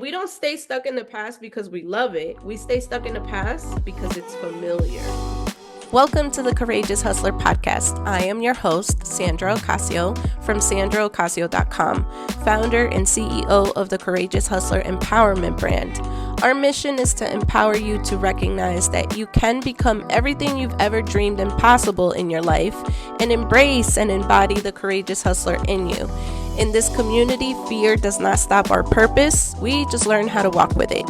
We don't stay stuck in the past because we love it. We stay stuck in the past because it's familiar. Welcome to the Courageous Hustler podcast. I am your host, Sandra Ocasio from sandraocasio.com, founder and CEO of the Courageous Hustler Empowerment brand. Our mission is to empower you to recognize that you can become everything you've ever dreamed impossible in your life and embrace and embody the courageous hustler in you. In this community, fear does not stop our purpose. We just learn how to walk with it.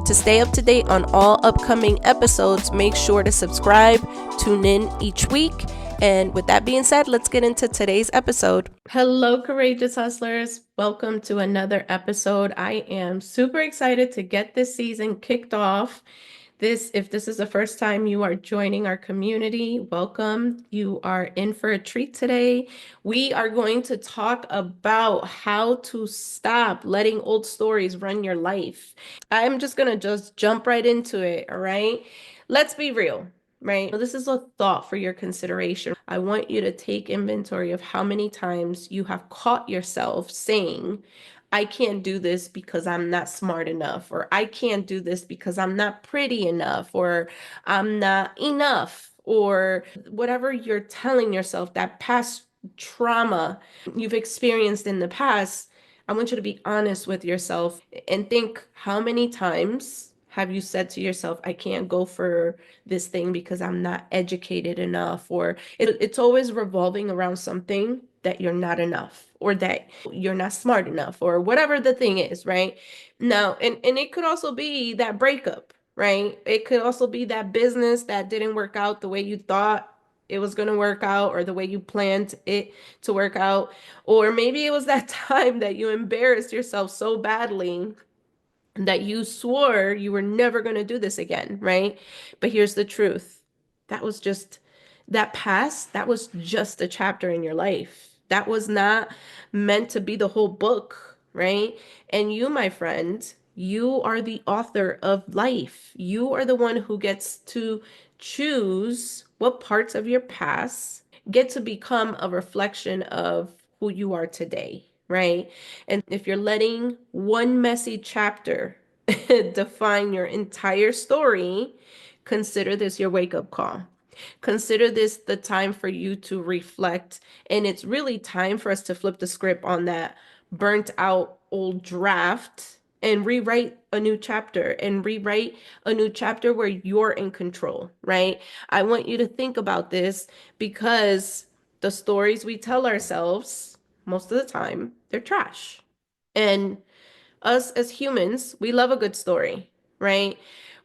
To stay up to date on all upcoming episodes, make sure to subscribe, tune in each week. And with that being said, let's get into today's episode. Hello, courageous hustlers. Welcome to another episode. I am super excited to get this season kicked off. If this is the first time you are joining our community, welcome. You are in for a treat today. We are going to talk about how to stop letting old stories run your life. I'm just going to jump right into it, all right? Let's be real. Right? This is a thought for your consideration. I want you to take inventory of how many times you have caught yourself saying, I can't do this because I'm not smart enough, or I can't do this because I'm not pretty enough, or I'm not enough, or whatever you're telling yourself, that past trauma you've experienced in the past. I want you to be honest with yourself and think, how many times have you said to yourself, I can't go for this thing because I'm not educated enough, or it's always revolving around something that you're not enough, or that you're not smart enough, or whatever the thing is, right? Now, and it could also be that breakup, right? It could also be that business that didn't work out the way you thought it was going to work out, or the way you planned it to work out. Or maybe it was that time that you embarrassed yourself so badly that you swore you were never going to do this again, right? But here's the truth. That was just that past, that was just a chapter in your life. That was not meant to be the whole book, right? And you, my friend, you are the author of life. You are the one who gets to choose what parts of your past get to become a reflection of who you are today, right? And if you're letting one messy chapter define your entire story, consider this your wake-up call. Consider this the time for you to reflect. And it's really time for us to flip the script on that burnt out old draft and rewrite a new chapter, and rewrite a new chapter where you're in control, right? I want you to think about this, because the stories we tell ourselves, most of the time, they're trash. And us as humans, we love a good story, right?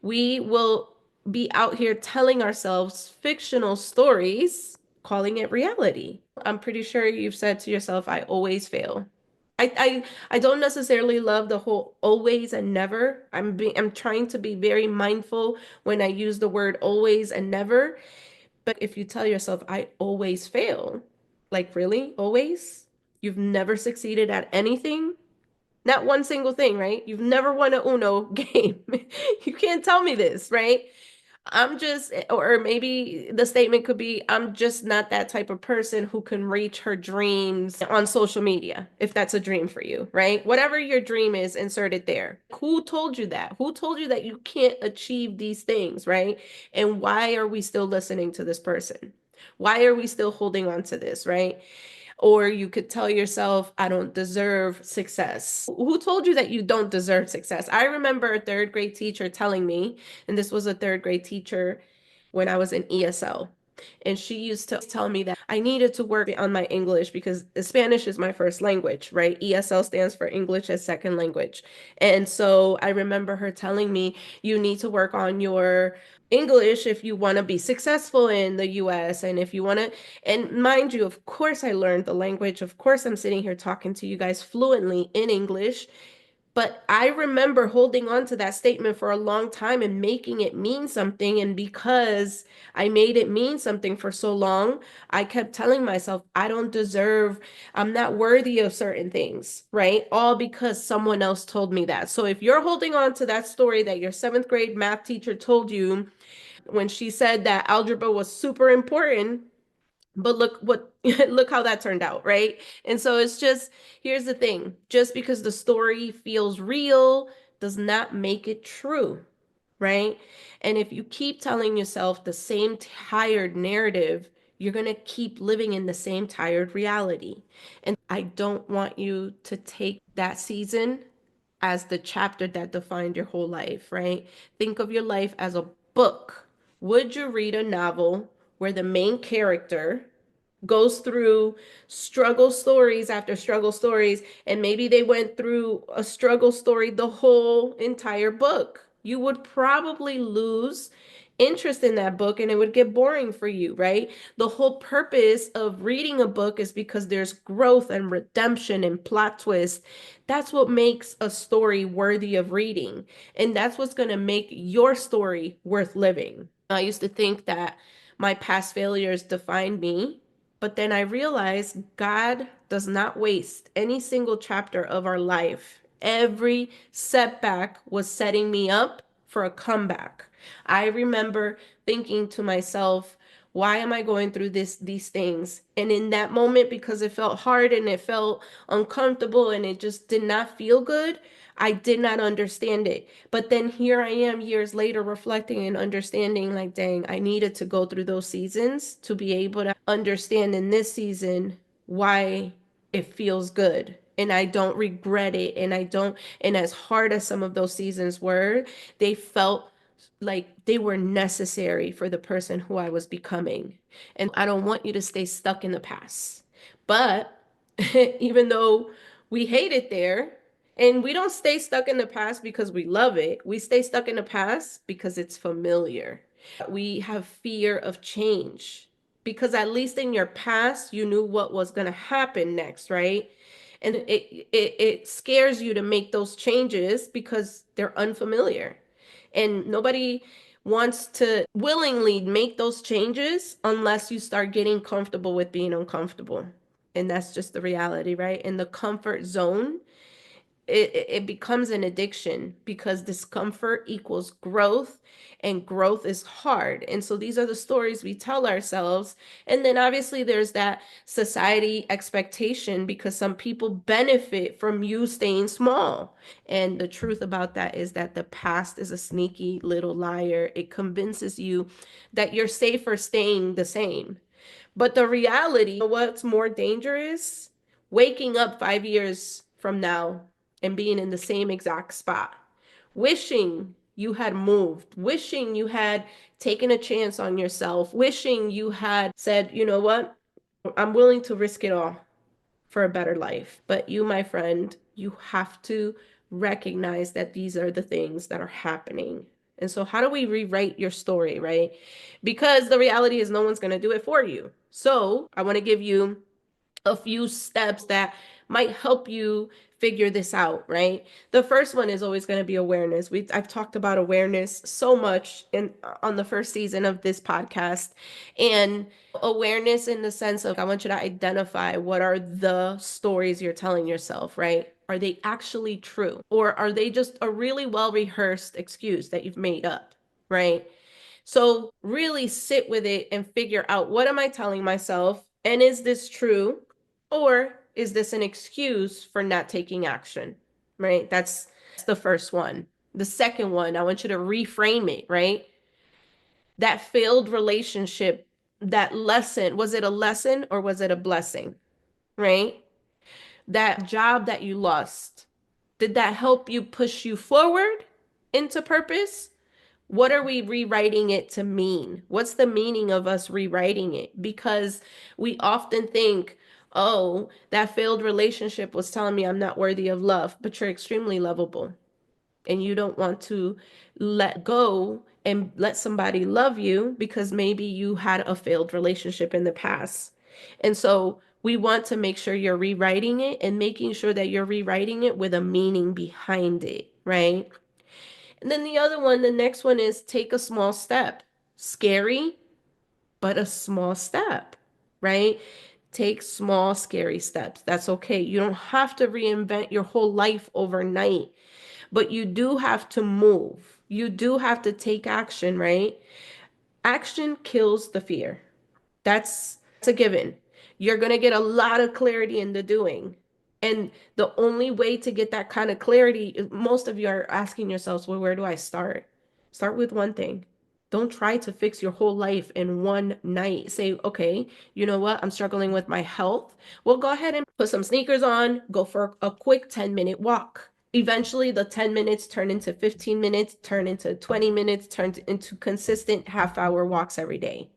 We will be out here telling ourselves fictional stories, calling it reality. I'm pretty sure you've said to yourself, I always fail. I don't necessarily love the whole always and never. I'm trying to be very mindful when I use the word always and never. But if you tell yourself, I always fail, like really, always? You've never succeeded at anything? Not one single thing, right? You've never won a Uno game. You can't tell me this, right? Or maybe the statement could be, I'm just not that type of person who can reach her dreams on social media, if that's a dream for you, right? Whatever your dream is, insert it there. Who told you that? Who told you that you can't achieve these things, right? And why are we still listening to this person? Why are we still holding on to this, right? Or you could tell yourself, I don't deserve success. Who told you that you don't deserve success? I remember a third grade teacher telling me, and this was a third grade teacher when I was in ESL. And she used to tell me that I needed to work on my English because Spanish is my first language, right? ESL stands for English as second language. And so I remember her telling me, you need to work on your English if you want to be successful in the US, and if you want to, and mind you, of course I learned the language. Of course I'm sitting here talking to you guys fluently in English. But I remember holding on to that statement for a long time and making it mean something. And because I made it mean something for so long, I kept telling myself, I don't deserve, I'm not worthy of certain things, right? All because someone else told me that. So if you're holding on to that story that your seventh grade math teacher told you when she said that algebra was super important, but look how that turned out, right? And so it's just, here's the thing, just because the story feels real does not make it true, right? And if you keep telling yourself the same tired narrative, you're going to keep living in the same tired reality. And I don't want you to take that season as the chapter that defined your whole life, right? Think of your life as a book. Would you read a novel where the main character goes through struggle stories after struggle stories, and maybe they went through a struggle story the whole entire book? You would probably lose interest in that book and it would get boring for you, right? The whole purpose of reading a book is because there's growth and redemption and plot twists. That's what makes a story worthy of reading, and that's what's going to make your story worth living. I used to think that my past failures defined me, but then I realized God does not waste any single chapter of our life. Every setback was setting me up for a comeback. I remember thinking to myself, why am I going through these things? And in that moment, because it felt hard and it felt uncomfortable and it just did not feel good, I did not understand it. But then here I am years later reflecting and understanding, like, dang, I needed to go through those seasons to be able to understand in this season why it feels good. And I don't regret it. And as hard as some of those seasons were, they felt like they were necessary for the person who I was becoming. And I don't want you to stay stuck in the past. But even though we hate it there, and we don't stay stuck in the past because we love it, we stay stuck in the past because it's familiar. We have fear of change because at least in your past, you knew what was going to happen next, right? And it scares you to make those changes because they're unfamiliar. And nobody wants to willingly make those changes unless you start getting comfortable with being uncomfortable. And that's just the reality, right? In the comfort zone, it becomes an addiction because discomfort equals growth, and growth is hard. And so these are the stories we tell ourselves. And then obviously there's that society expectation because some people benefit from you staying small. And the truth about that is that the past is a sneaky little liar. It convinces you that you're safer staying the same. But the reality, what's more dangerous? Waking up 5 years from now and being in the same exact spot, wishing you had moved, wishing you had taken a chance on yourself, wishing you had said, you know what, I'm willing to risk it all for a better life. But you, my friend, you have to recognize that these are the things that are happening. And so, how do we rewrite your story, right? Because the reality is, no one's going to do it for you. So, I want to give you a few steps that might help you figure this out, right? The first one is always going to be awareness. I've talked about awareness so much in on the first season of this podcast. And awareness in the sense of I want you to identify what are the stories you're telling yourself, right? Are they actually true? Or are they just a really well rehearsed excuse that you've made up, right? So really sit with it and figure out, what am I telling myself? And is this true? Or is this an excuse for not taking action? Right? That's the first one. The second one, I want you to reframe it, right? That failed relationship, that lesson, was it a lesson or was it a blessing? Right? That job that you lost, did that help you push you forward into purpose? What are we rewriting it to mean? What's the meaning of us rewriting it? Because we often think, oh, that failed relationship was telling me I'm not worthy of love, but you're extremely lovable. And you don't want to let go and let somebody love you because maybe you had a failed relationship in the past. And so we want to make sure you're rewriting it and making sure that you're rewriting it with a meaning behind it, right? And then the other one, the next one is take a small step. Scary, but a small step, right? Take small, scary steps. That's okay. You don't have to reinvent your whole life overnight, but you do have to move. You do have to take action, right? Action kills the fear. That's a given. You're going to get a lot of clarity in the doing. And the only way to get that kind of clarity, most of you are asking yourselves, well, where do I start? Start with one thing. Don't try to fix your whole life in one night. Say, okay, you know what? I'm struggling with my health. Well, go ahead and put some sneakers on, go for a quick 10-minute walk. Eventually, the 10 minutes turn into 15 minutes, turn into 20 minutes, turn into consistent half-hour walks every day.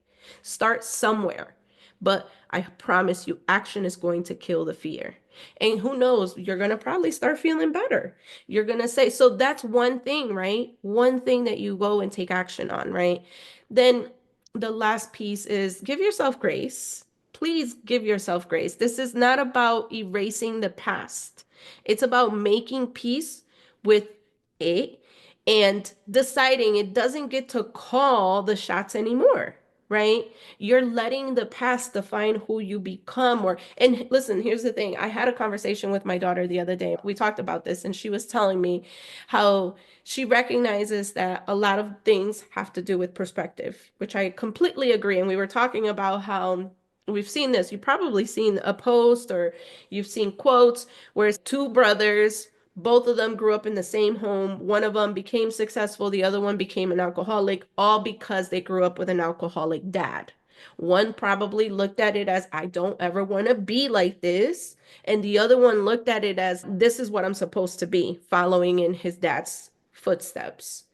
Start somewhere. But I promise you, action is going to kill the fear. And who knows, you're going to probably start feeling better. You're going to say, so that's one thing, right? One thing that you go and take action on, right? Then the last piece is give yourself grace. Please give yourself grace. This is not about erasing the past, it's about making peace with it and deciding it doesn't get to call the shots anymore, right? You're letting the past define who you become. Or, and listen, here's the thing. I had a conversation with my daughter the other day. We talked about this, and she was telling me how she recognizes that a lot of things have to do with perspective, which I completely agree. And we were talking about how we've seen this. You've probably seen a post or you've seen quotes where it's two brothers, both of them grew up in the same home. One of them became successful, the other one became an alcoholic, all because they grew up with an alcoholic dad. One probably looked at it as, I don't ever want to be like this. And the other one looked at it as, this is what I'm supposed to be, following in his dad's footsteps.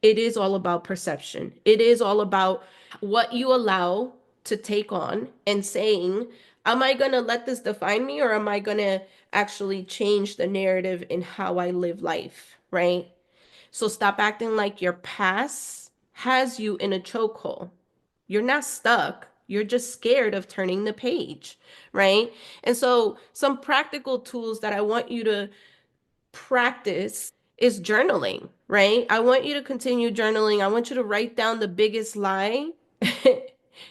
It is all about perception. It is all about what you allow to take on and saying, am I going to let this define me or am I going to actually change the narrative in how I live life, right? So stop acting like your past has you in a chokehold. You're not stuck. You're just scared of turning the page, right? And so some practical tools that I want you to practice is journaling, right? I want you to continue journaling. I want you to write down the biggest lie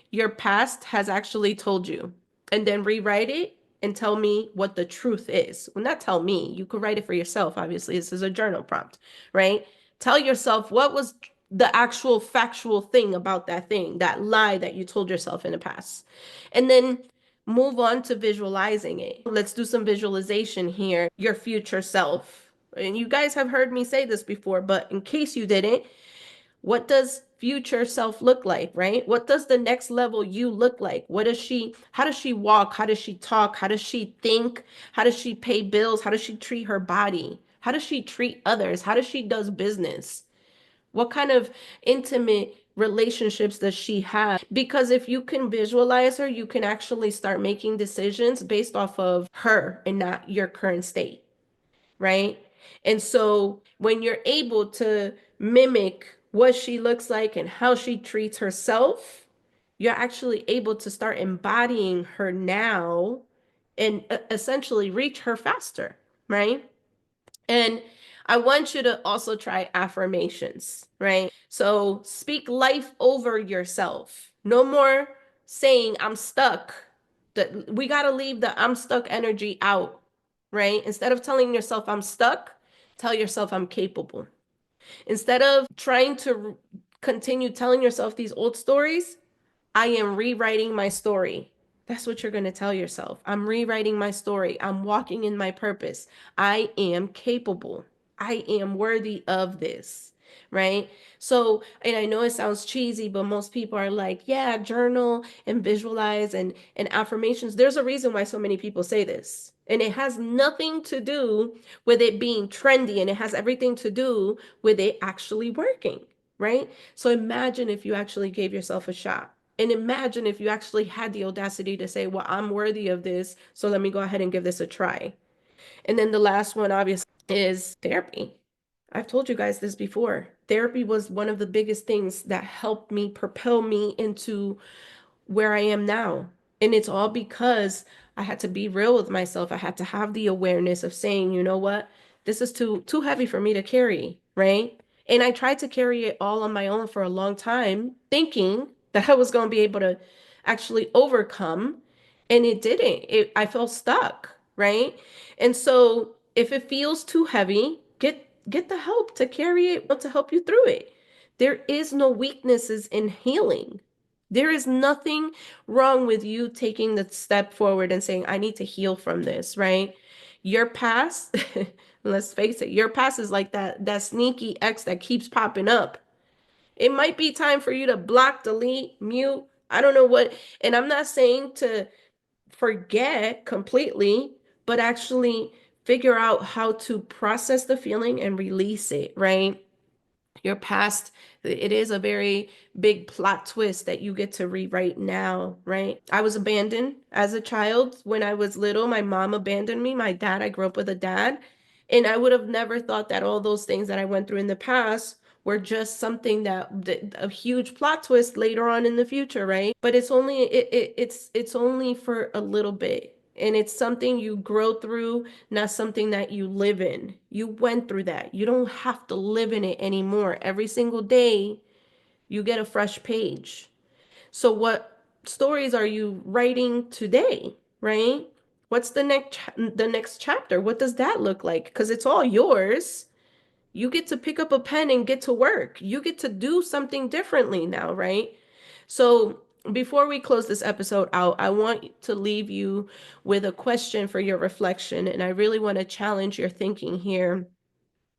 your past has actually told you, and then rewrite it and tell me what the truth is. Well, not tell me. You could write it for yourself. Obviously, this is a journal prompt, right? Tell yourself what was the actual factual thing about that thing, that lie that you told yourself in the past. And then move on to visualizing it. Let's do some visualization here. Your future self. And you guys have heard me say this before, but in case you didn't, what does future self look like, right? What does the next level you look like? How does she walk? How does she talk? How does she think? How does she pay bills? How does she treat her body? How does she treat others? How does she does business? What kind of intimate relationships does she have? Because if you can visualize her, you can actually start making decisions based off of her and not your current state, right? And so when you're able to mimic what she looks like and how she treats herself, you're actually able to start embodying her now and essentially reach her faster, right? And I want you to also try affirmations, right? So speak life over yourself. No more saying I'm stuck. That we got to leave the I'm stuck energy out, right? Instead of telling yourself I'm stuck, tell yourself I'm capable. Instead of trying to continue telling yourself these old stories, I am rewriting my story. That's what you're going to tell yourself. I'm rewriting my story. I'm walking in my purpose. I am capable. I am worthy of this, right? So, and I know it sounds cheesy, but most people are like, yeah, journal and visualize and affirmations. There's a reason why so many people say this. And it has nothing to do with it being trendy, and it has everything to do with it actually working, right? So imagine if you actually gave yourself a shot. And imagine if you actually had the audacity to say, well, I'm worthy of this, so let me go ahead and give this a try. And then the last one, obviously, is therapy. I've told you guys this before. Therapy was one of the biggest things that helped me propel me into where I am now. And it's all because I had to be real with myself. I had to have the awareness of saying, you know what? This is too heavy for me to carry, right? And I tried to carry it all on my own for a long time, thinking that I was going to be able to actually overcome, and it didn't. I felt stuck, right? And so if it feels too heavy, get the help to carry it, to help you through it. There is no weaknesses in healing. There is nothing wrong with you taking the step forward and saying, I need to heal from this, right? Your past, let's face it, your past is like that sneaky ex that keeps popping up. It might be time for you to block, delete, mute. I don't know what. And I'm not saying to forget completely, but actually figure out how to process the feeling and release it, right? Your past, it is a very big plot twist that you get to rewrite now, right? I was abandoned as a child when I was little. My mom abandoned me. My dad, I grew up with a dad. And I would have never thought that all those things that I went through in the past were just something that a huge plot twist later on in the future, right? But it's only for a little bit. And it's something you grow through, not something that you live in. You went through that. You don't have to live in it anymore. Every single day, you get a fresh page. So what stories are you writing today, right? What's the next chapter? What does that look like? Because it's all yours. You get to pick up a pen and get to work. You get to do something differently now, right? So before we close this episode out, I want to leave you with a question for your reflection. And I really want to challenge your thinking here.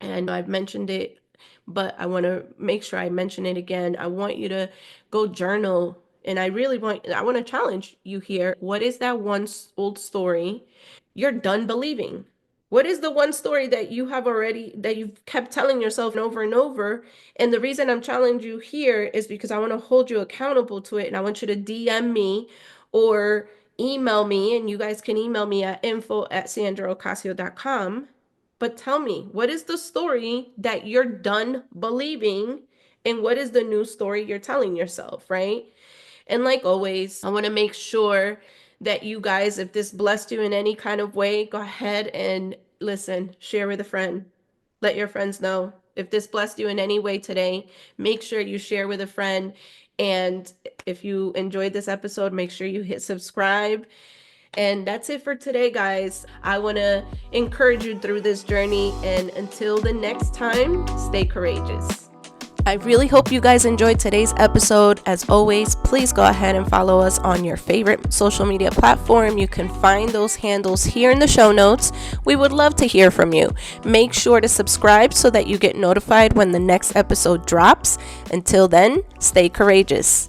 And I know I've mentioned it, but I want to make sure I mention it again. I want you to go journal. And I want to challenge you here. What is that one old story you're done believing? What is the one story that you've kept telling yourself over and over? And the reason I'm challenging you here is because I want to hold you accountable to it. And I want you to DM me or email me. And you guys can email me at info@sandraocasio.com. But tell me, what is the story that you're done believing? And what is the new story you're telling yourself, right? And like always, I want to make sure that you guys, if this blessed you in any kind of way, go ahead and listen, share with a friend. Let your friends know. If this blessed you in any way today, make sure you share with a friend. And if you enjoyed this episode, make sure you hit subscribe. And that's it for today, guys. I want to encourage you through this journey. And until the next time, stay courageous. I really hope you guys enjoyed today's episode. As always, please go ahead and follow us on your favorite social media platform. You can find those handles here in the show notes. We would love to hear from you. Make sure to subscribe so that you get notified when the next episode drops. Until then, stay courageous.